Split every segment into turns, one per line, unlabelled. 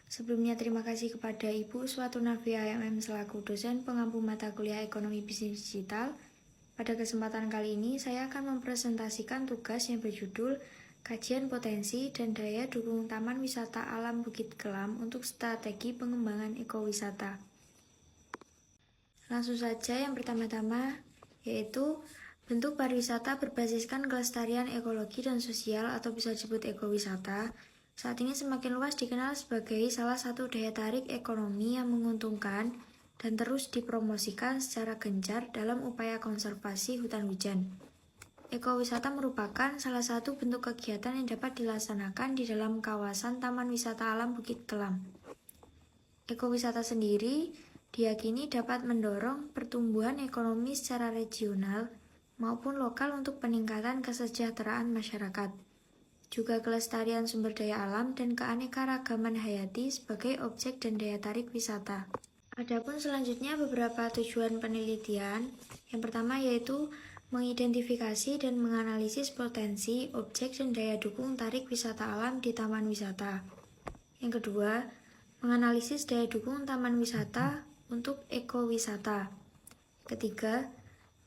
Sebelumnya terima kasih kepada Ibu Swatunafi AMM selaku dosen pengampu mata kuliah Ekonomi Bisnis Digital. Pada kesempatan kali ini saya akan mempresentasikan tugas yang berjudul Kajian Potensi dan Daya Dukung Taman Wisata Alam Bukit Kelam untuk Strategi Pengembangan Ekowisata. Langsung saja yang pertama-tama yaitu bentuk pariwisata berbasiskan kelestarian ekologi dan sosial atau bisa disebut ekowisata. Saat ini semakin luas dikenal sebagai salah satu daya tarik ekonomi yang menguntungkan dan terus dipromosikan secara gencar dalam upaya konservasi hutan hujan. Ekowisata merupakan salah satu bentuk kegiatan yang dapat dilaksanakan di dalam kawasan Taman Wisata Alam Bukit Kelam. Ekowisata sendiri diyakini dapat mendorong pertumbuhan ekonomi secara regional maupun lokal untuk peningkatan kesejahteraan masyarakat, juga kelestarian sumber daya alam dan keanekaragaman hayati sebagai objek dan daya tarik wisata. Adapun selanjutnya beberapa tujuan penelitian. Yang pertama yaitu mengidentifikasi dan menganalisis potensi, objek, dan daya dukung tarik wisata alam di taman wisata. Yang kedua, menganalisis daya dukung taman wisata untuk ekowisata. Ketiga,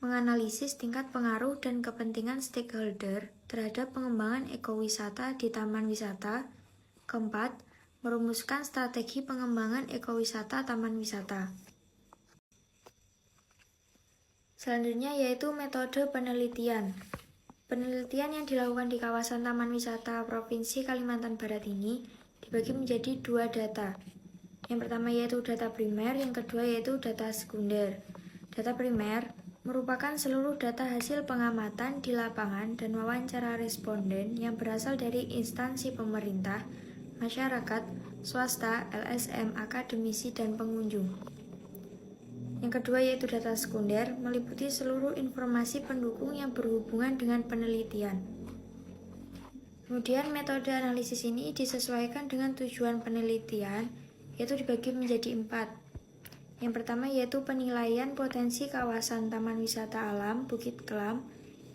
menganalisis tingkat pengaruh dan kepentingan stakeholder terhadap pengembangan ekowisata di taman wisata. Keempat, merumuskan strategi pengembangan ekowisata taman wisata. Selanjutnya yaitu metode penelitian. Penelitian yang dilakukan di kawasan Taman Wisata Provinsi Kalimantan Barat ini dibagi menjadi dua data. Yang pertama yaitu data primer, yang kedua yaitu data sekunder. Data primer merupakan seluruh data hasil pengamatan di lapangan dan wawancara responden yang berasal dari instansi pemerintah, masyarakat, swasta, LSM, akademisi, dan pengunjung. Yang kedua yaitu data sekunder, meliputi seluruh informasi pendukung yang berhubungan dengan penelitian. Kemudian metode analisis ini disesuaikan dengan tujuan penelitian, yaitu dibagi menjadi 4. Yang pertama yaitu penilaian potensi kawasan Taman Wisata Alam Bukit Kelam.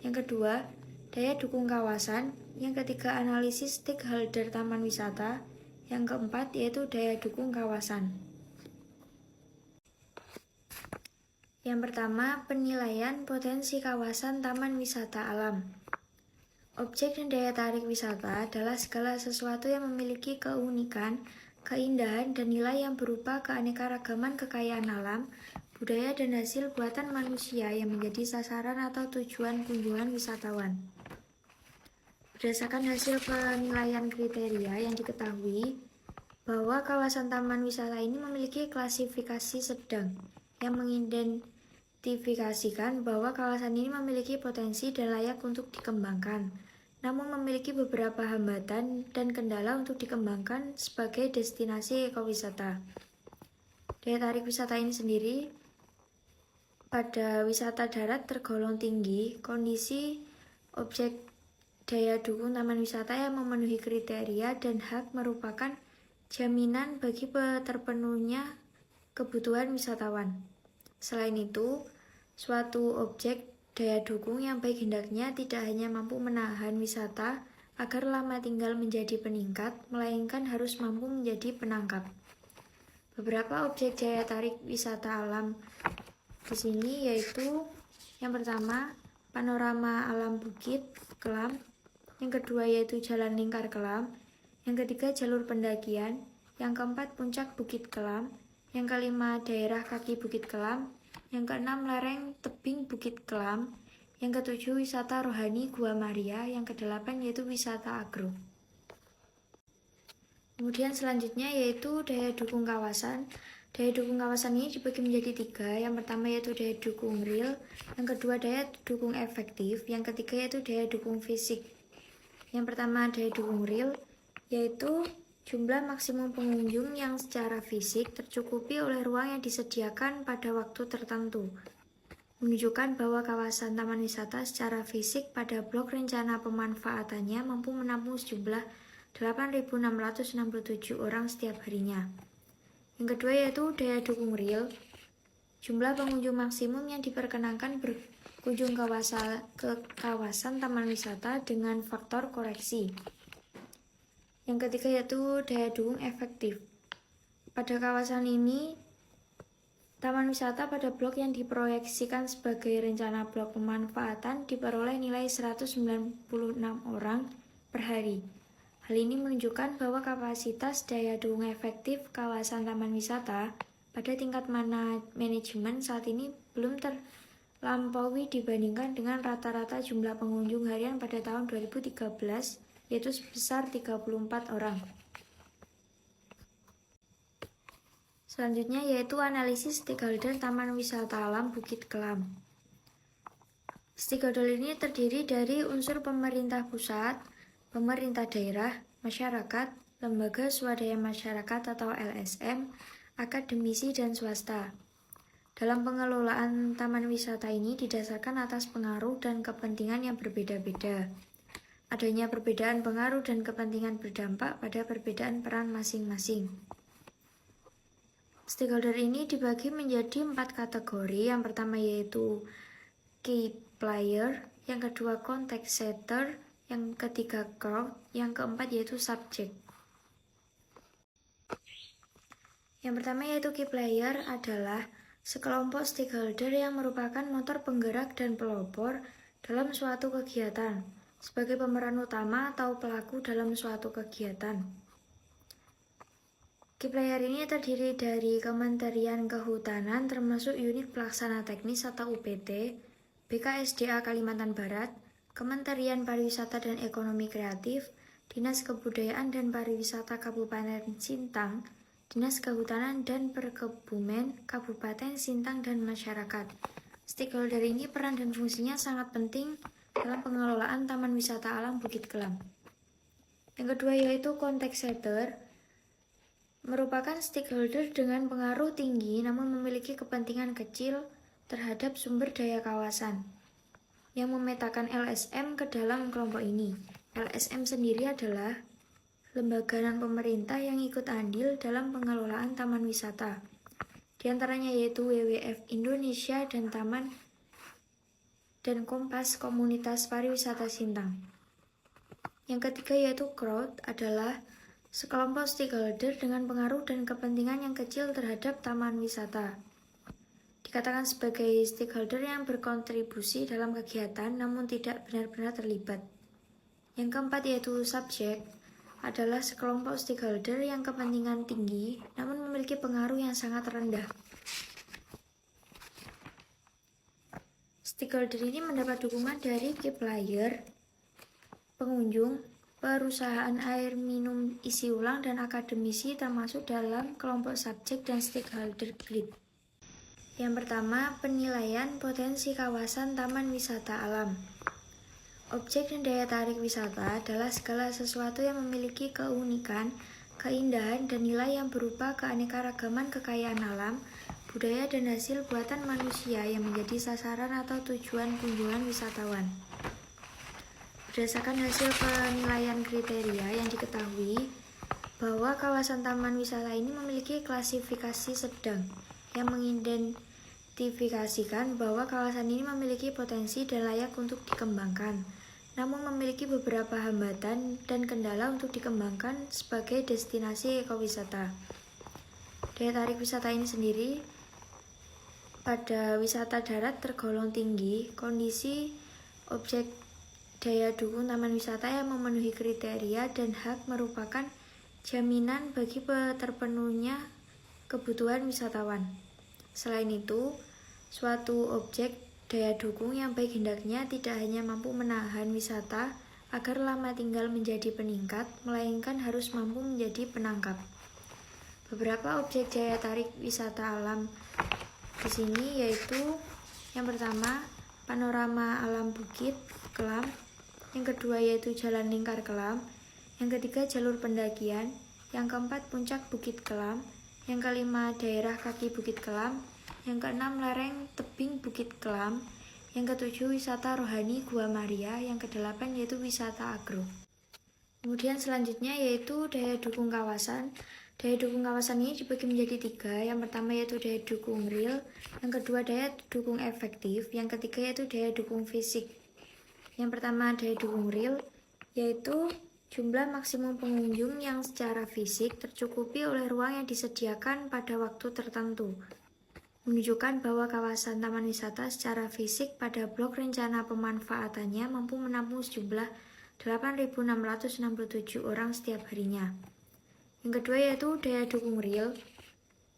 Yang kedua, daya dukung kawasan. Yang ketiga, analisis stakeholder taman wisata. Yang keempat yaitu daya dukung kawasan. Yang pertama, penilaian potensi kawasan Taman Wisata Alam. Objek dan daya tarik wisata adalah segala sesuatu yang memiliki keunikan, keindahan, dan nilai yang berupa keanekaragaman kekayaan alam, budaya, dan hasil buatan manusia yang menjadi sasaran atau tujuan kunjungan wisatawan. Berdasarkan hasil penilaian kriteria yang diketahui, bahwa kawasan taman wisata ini memiliki klasifikasi sedang yang mengidentifikasikan bahwa kawasan ini memiliki potensi dan layak untuk dikembangkan, namun memiliki beberapa hambatan dan kendala untuk dikembangkan sebagai destinasi ekowisata. Daya tarik wisata ini sendiri pada wisata darat tergolong tinggi. Kondisi objek daya dukung taman wisata yang memenuhi kriteria dan hak merupakan jaminan bagi terpenuhnya kebutuhan wisatawan. Selain itu, suatu objek daya dukung yang baik hendaknya tidak hanya mampu menahan wisata agar lama tinggal menjadi peningkat, melainkan harus mampu menjadi penangkap. Beberapa objek daya tarik wisata alam di sini yaitu yang pertama, panorama alam Bukit Kelam, yang kedua yaitu Jalan Lingkar Kelam, yang ketiga jalur pendakian, yang keempat puncak Bukit Kelam, yang kelima daerah kaki Bukit Kelam, yang keenam lereng tebing Bukit Kelam, yang ketujuh wisata rohani Gua Maria, yang kedelapan yaitu wisata agro. Kemudian selanjutnya yaitu daya dukung kawasan. Daya dukung kawasan ini dibagi menjadi 3. Yang pertama yaitu daya dukung real, yang kedua daya dukung efektif, yang ketiga yaitu daya dukung fisik. Yang pertama daya dukung real yaitu jumlah maksimum pengunjung yang secara fisik tercukupi oleh ruang yang disediakan pada waktu tertentu, menunjukkan bahwa kawasan taman wisata secara fisik pada blok rencana pemanfaatannya mampu menampung sejumlah 8.667 orang setiap harinya. Yang kedua yaitu daya dukung real, jumlah pengunjung maksimum yang diperkenankan berkunjung ke kawasan taman wisata dengan faktor koreksi. Yang ketiga yaitu daya dukung efektif, Pada kawasan ini, taman wisata pada blok yang diproyeksikan sebagai rencana blok pemanfaatan diperoleh nilai 196 orang per hari. Hal ini menunjukkan bahwa kapasitas daya dukung efektif kawasan taman wisata pada tingkat manajemen saat ini belum terlampaui dibandingkan dengan rata-rata jumlah pengunjung harian pada tahun 2013, yaitu sebesar 34 orang. Selanjutnya yaitu analisis stakeholder Taman Wisata Alam Bukit Kelam. Stakeholder ini terdiri dari unsur pemerintah pusat, pemerintah daerah, masyarakat, lembaga swadaya masyarakat atau LSM, akademisi, dan swasta. Dalam pengelolaan taman wisata ini didasarkan atas pengaruh dan kepentingan yang berbeda-beda. Adanya perbedaan pengaruh dan kepentingan berdampak pada perbedaan peran masing-masing. Stakeholder ini dibagi menjadi 4 kategori. Yang pertama yaitu key player, yang kedua context setter, yang ketiga crowd, yang keempat yaitu subject. Yang pertama yaitu key player adalah sekelompok stakeholder yang merupakan motor penggerak dan pelopor dalam suatu kegiatan, sebagai pemeran utama atau pelaku dalam suatu kegiatan. Key player ini terdiri dari Kementerian Kehutanan termasuk unit pelaksana teknis atau UPT, BKSDA Kalimantan Barat, Kementerian Pariwisata dan Ekonomi Kreatif, Dinas Kebudayaan dan Pariwisata Kabupaten Sintang, Dinas Kehutanan dan Perkebumen Kabupaten Sintang, dan masyarakat. Stakeholder ini peran dan fungsinya sangat penting dalam pengelolaan Taman Wisata Alam Bukit Kelam. Yang kedua yaitu context setter, merupakan stakeholder dengan pengaruh tinggi namun memiliki kepentingan kecil terhadap sumber daya kawasan, yang memetakan LSM ke dalam kelompok ini. LSM sendiri adalah lembaga non-pemerintah yang ikut andil dalam pengelolaan taman wisata. Di antaranya yaitu WWF Indonesia dan Taman dan Kompas Komunitas Pariwisata Sintang. Yang ketiga yaitu crowd adalah sekelompok stakeholder dengan pengaruh dan kepentingan yang kecil terhadap taman wisata. Dikatakan sebagai stakeholder yang berkontribusi dalam kegiatan namun tidak benar-benar terlibat. Yang keempat yaitu subjek adalah sekelompok stakeholder yang kepentingan tinggi namun memiliki pengaruh yang sangat rendah. Stakeholder ini mendapat dukungan dari key player, pengunjung, perusahaan air minum isi ulang, dan akademisi termasuk dalam kelompok subjek dan stakeholder grid. Yang pertama, penilaian potensi kawasan taman wisata alam. Objek dan daya tarik wisata adalah segala sesuatu yang memiliki keunikan, keindahan, dan nilai yang berupa keanekaragaman kekayaan alam, budaya, dan hasil buatan manusia yang menjadi sasaran atau tujuan kunjungan wisatawan. Berdasarkan hasil penilaian kriteria yang diketahui bahwa kawasan taman wisata ini memiliki klasifikasi sedang yang mengidentifikasikan bahwa kawasan ini memiliki potensi dan layak untuk dikembangkan, namun memiliki beberapa hambatan dan kendala untuk dikembangkan sebagai destinasi ekowisata. Daya tarik wisata ini sendiri pada wisata darat tergolong tinggi. Kondisi objek daya dukung taman wisata yang memenuhi kriteria dan hak merupakan jaminan bagi terpenuhnya kebutuhan wisatawan. Selain itu, suatu objek daya dukung yang baik hendaknya tidak hanya mampu menahan wisata agar lama tinggal menjadi peningkat, melainkan harus mampu menjadi penangkap. Beberapa objek daya tarik wisata alam di sini yaitu yang pertama, panorama alam Bukit Kelam. Yang kedua yaitu Jalan Lingkar Kelam, yang ketiga jalur pendakian, yang keempat puncak Bukit Kelam, yang kelima daerah kaki Bukit Kelam, yang keenam lereng tebing Bukit Kelam, yang ketujuh wisata rohani Gua Maria, yang kedelapan yaitu wisata agro. Kemudian selanjutnya yaitu daya dukung kawasan. Daya dukung kawasan ini dibagi menjadi 3. Yang pertama yaitu daya dukung real, yang kedua daya dukung efektif, yang ketiga yaitu daya dukung fisik. Yang pertama daya dukung real, yaitu jumlah maksimum pengunjung yang secara fisik tercukupi oleh ruang yang disediakan pada waktu tertentu, menunjukkan bahwa kawasan taman wisata secara fisik pada blok rencana pemanfaatannya mampu menampung sejumlah 8.667 orang setiap harinya. Yang kedua yaitu daya dukung real.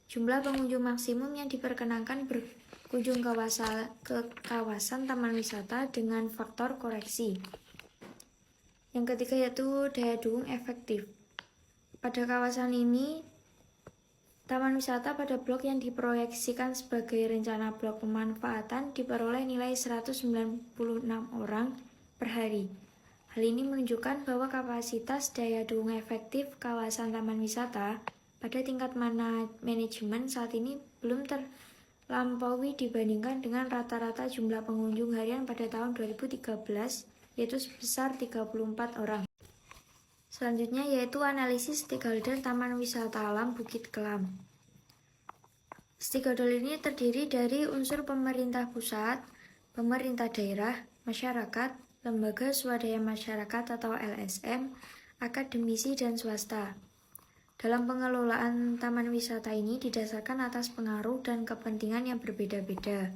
Jumlah pengunjung maksimum yang diperkenankan berkunjung ke kawasan taman wisata dengan faktor koreksi. Yang ketiga yaitu daya dukung efektif. Pada kawasan ini, taman wisata pada blok yang diproyeksikan sebagai rencana blok pemanfaatan diperoleh nilai 196 orang per hari. Hal ini menunjukkan bahwa kapasitas daya dukung efektif kawasan taman wisata pada tingkat manajemen saat ini belum terlampaui dibandingkan dengan rata-rata jumlah pengunjung harian pada tahun 2013, yaitu sebesar 34 orang. Selanjutnya yaitu analisis stakeholder Taman Wisata Alam Bukit Kelam. Stakeholder ini terdiri dari unsur pemerintah pusat, pemerintah daerah, masyarakat, lembaga swadaya masyarakat atau LSM, akademisi, dan swasta. Dalam pengelolaan taman wisata ini didasarkan atas pengaruh dan kepentingan yang berbeda-beda.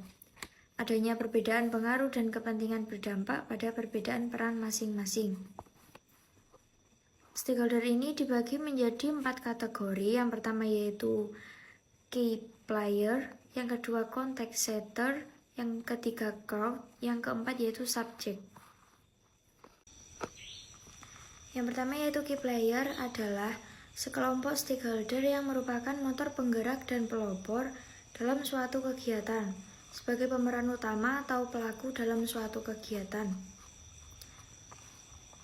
Adanya perbedaan pengaruh dan kepentingan berdampak pada perbedaan peran masing-masing. Stakeholder ini dibagi menjadi 4 kategori. Yang pertama yaitu key player, yang kedua context setter, yang ketiga crowd, yang keempat yaitu subject. Yang pertama yaitu key player adalah sekelompok stakeholder yang merupakan motor penggerak dan pelopor dalam suatu kegiatan, sebagai pemeran utama atau pelaku dalam suatu kegiatan.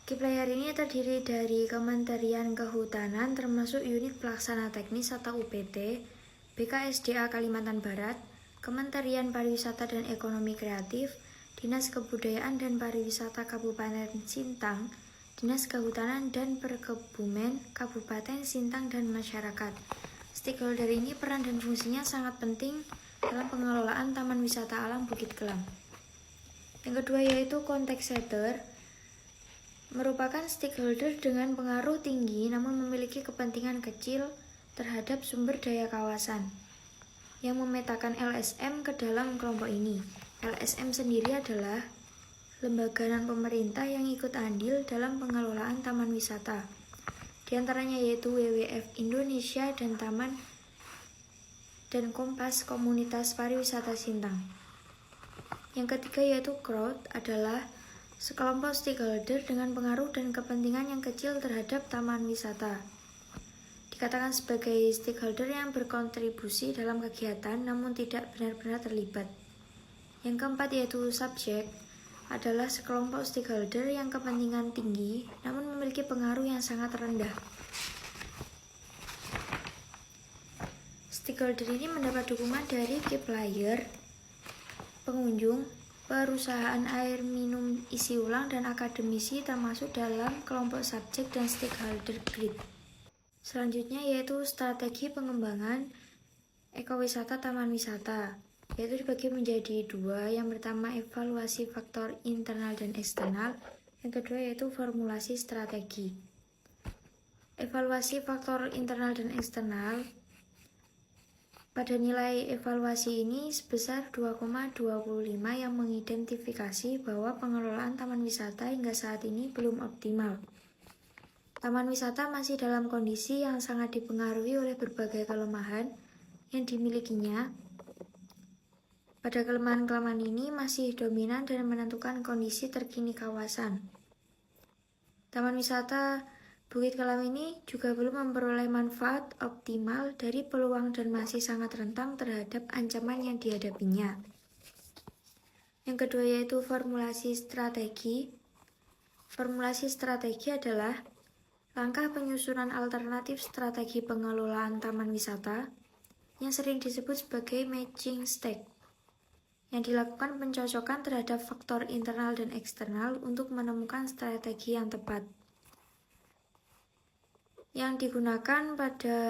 Key player ini terdiri dari Kementerian Kehutanan termasuk unit pelaksana teknis atau UPT, BKSDA Kalimantan Barat, Kementerian Pariwisata dan Ekonomi Kreatif, Dinas Kebudayaan dan Pariwisata Kabupaten Sintang, Dinas Kehutanan dan Perkebumen Kabupaten Sintang, dan masyarakat. Stakeholder ini peran dan fungsinya sangat penting dalam pengelolaan Taman Wisata Alam Bukit Kelam. Yang kedua yaitu context setter, merupakan stakeholder dengan pengaruh tinggi namun memiliki kepentingan kecil terhadap sumber daya kawasan, yang memetakan LSM ke dalam kelompok ini. LSM sendiri adalah lembaga non-pemerintah yang ikut andil dalam pengelolaan taman wisata. Di antaranya yaitu WWF Indonesia dan Taman dan Kompas Komunitas Pariwisata Sintang. Yang ketiga yaitu crowd adalah sekelompok stakeholder dengan pengaruh dan kepentingan yang kecil terhadap taman wisata. Dikatakan sebagai stakeholder yang berkontribusi dalam kegiatan namun tidak benar-benar terlibat. Yang keempat yaitu subject adalah sekelompok stakeholder yang kepentingan tinggi namun memiliki pengaruh yang sangat rendah. Stakeholder ini mendapat dukungan dari key player, pengunjung, perusahaan air minum isi ulang, dan akademisi termasuk dalam kelompok subjek dan stakeholder grid. Selanjutnya yaitu strategi pengembangan ekowisata taman wisata, yaitu dibagi menjadi dua. Yang pertama evaluasi faktor internal dan eksternal, yang kedua yaitu formulasi strategi. Evaluasi faktor internal dan eksternal, pada nilai evaluasi ini sebesar 2,25 yang mengidentifikasi bahwa pengelolaan taman wisata hingga saat ini belum optimal. Taman wisata masih dalam kondisi yang sangat dipengaruhi oleh berbagai kelemahan yang dimilikinya. Pada kelemahan-kelemahan ini masih dominan dan menentukan kondisi terkini kawasan. Taman wisata Bukit Kelam ini juga belum memperoleh manfaat optimal dari peluang dan masih sangat rentan terhadap ancaman yang dihadapinya. Yang kedua yaitu formulasi strategi. Formulasi strategi adalah langkah penyusunan alternatif strategi pengelolaan taman wisata yang sering disebut sebagai matching stick, yang dilakukan pencocokan terhadap faktor internal dan eksternal untuk menemukan strategi yang tepat. Yang digunakan pada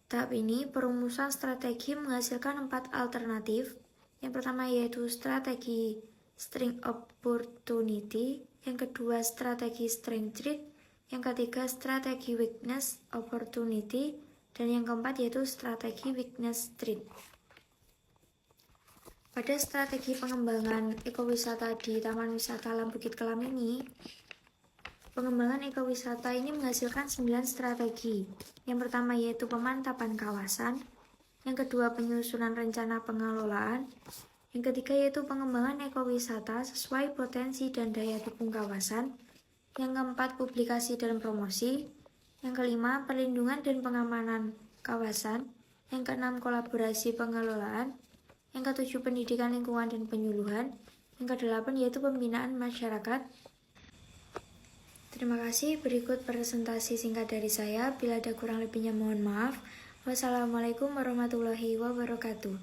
tahap ini, perumusan strategi menghasilkan 4 alternatif. Yang pertama yaitu strategi string opportunity, yang kedua strategi string threat, Yang ketiga, strategi weakness opportunity. Dan yang keempat yaitu strategi weakness threat. Pada strategi pengembangan ekowisata di Taman Wisata Alam Bukit Kelam ini, pengembangan ekowisata ini menghasilkan 9 strategi. Yang pertama yaitu pemantapan kawasan, yang kedua penyusunan rencana pengelolaan, yang ketiga yaitu pengembangan ekowisata sesuai potensi dan daya dukung kawasan, yang keempat publikasi dan promosi, yang kelima perlindungan dan pengamanan kawasan, yang keenam kolaborasi pengelolaan, yang ketujuh pendidikan lingkungan dan penyuluhan, yang kedelapan yaitu pembinaan masyarakat. Terima kasih, berikut presentasi singkat dari saya. Bila ada kurang lebihnya mohon maaf. Wassalamualaikum warahmatullahi wabarakatuh.